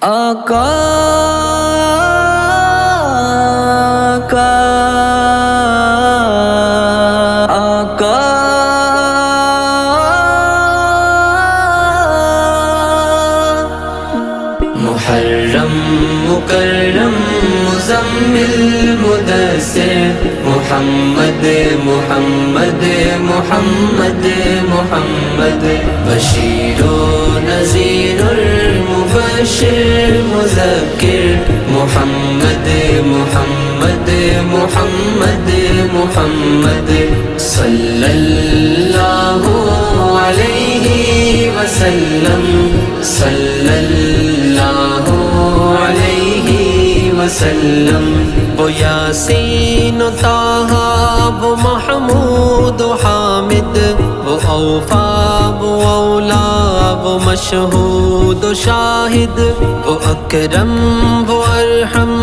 آقا کا آقا محرم مکرم مزمل مدثر محمد محمد محمد محمد بشیر و نذیر المبشر مذکر محمد محمد محمد محمد صلی اللہ علیہ وسلم صلی اللہ علیہ وسلم وہ یاسین و طٰہٰ وہ محمود و حامد وہ اوفا وہ اولا وہ مشہود و شاہد وہ اکرم وہ ارحم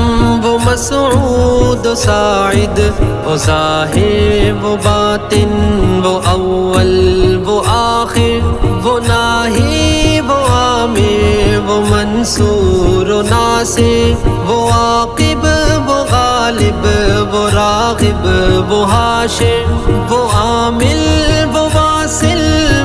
وہ مسعود و ساعد وہ ظاہر وہ باطن وہ اول وہ آخر وہ ناہی وہ عامر وہ منصور و ناصر وہ عاقب وہ غالب وہ راغب وہ حاشر وہ عامل وہ واصل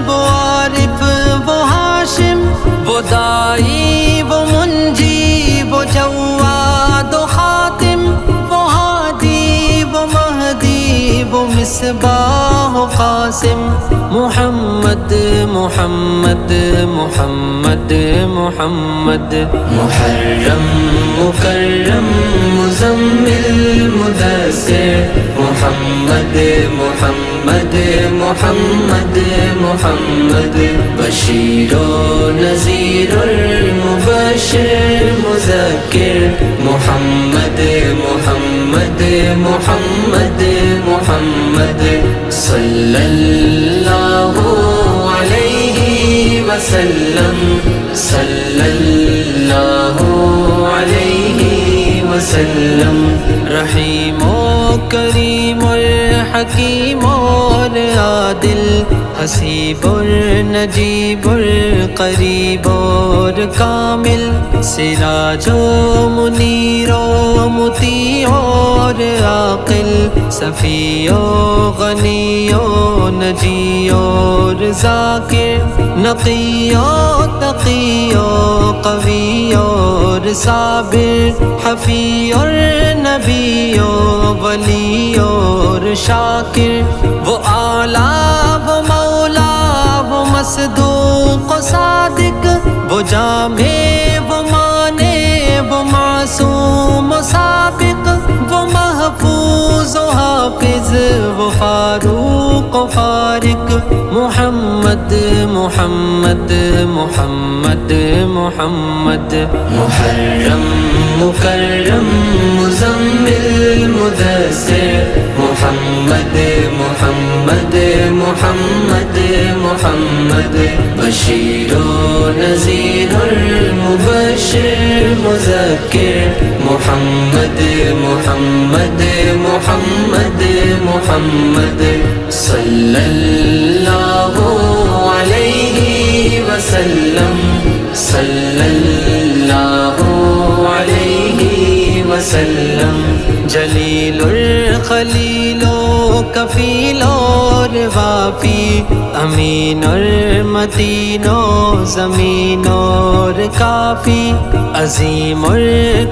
وہ عارف وہ ہاشم وہ داعی وہ منجی وہ جواد و خاتم وہ ہادی وہ مہدی وہ مصباح و قاسم محمد محمد محمد محمد محرم مکرم مزمل مدثر محمد محمد محمد محمد بشیر و نذیر المبشر مذکر محمد محمد محمد محمد صلی اللہ علیہ وسلم صلی اللہ علیہ وسلم رحیم و کریم اور حکیم اور عادل حسیب اور نجیب اور قریب اور کامل سراج و منیر و مطیع اور عاقل صفی و غنی و نجی اور ذاکر نقی و تقی و قوی اور صابر حفی اور نبی و ولی اور شاکر وہ اعلیٰ وہ مولا وہ مصدوق و صادق وہ جامع وہ مانے وہ معصوم و سابق وہ محفوظ و حافظ وہ فاروق و فارق محمد محمد محمد محمد محرم مکرم مزمل مدثر محمد محمد محمد محمد بشیر و نذیر المبشر مذکر محمد محمد محمد محمد صلی اللہ علیہ وسلم صلی اللہ علیہ وسلم جلیل الخلیل و کفیل اور وافی امین اور متین و زمین اور کافی عظیم اور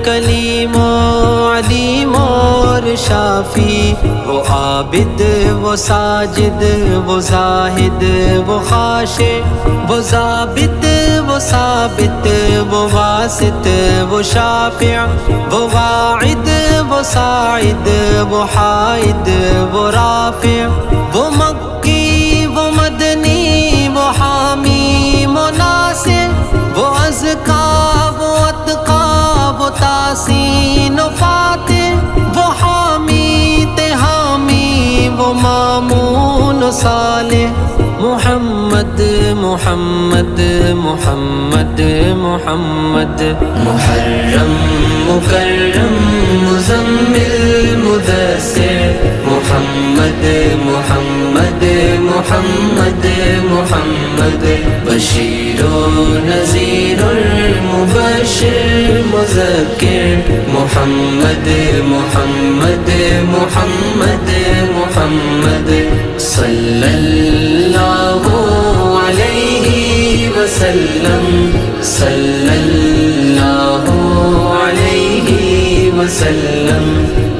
کلیم و علیم اور شافی وہ عابد وہ ساجد وہ زاہد وہ خاشع وہ ضابط وہ ثابت وہ واسط وہ شافع وہ واعد وہ ساعد وہ حائد وہ رافع وہ مکی وہ مدنی وہ حامی وہ ناصر وہ ازکا وہ اتقا وہ تحسین و فاتح وہ حامی تحامی وہ مامون و صالح محمد محمد محمد محمد محرم مکرم مزمل مدثر محمد محمد محمد محمد محمد بشیر و نذیر مبشر مذکر محمد محمد محمد محمد صلی اللہ علیہ وسلم صلی اللہ علیہ وسلم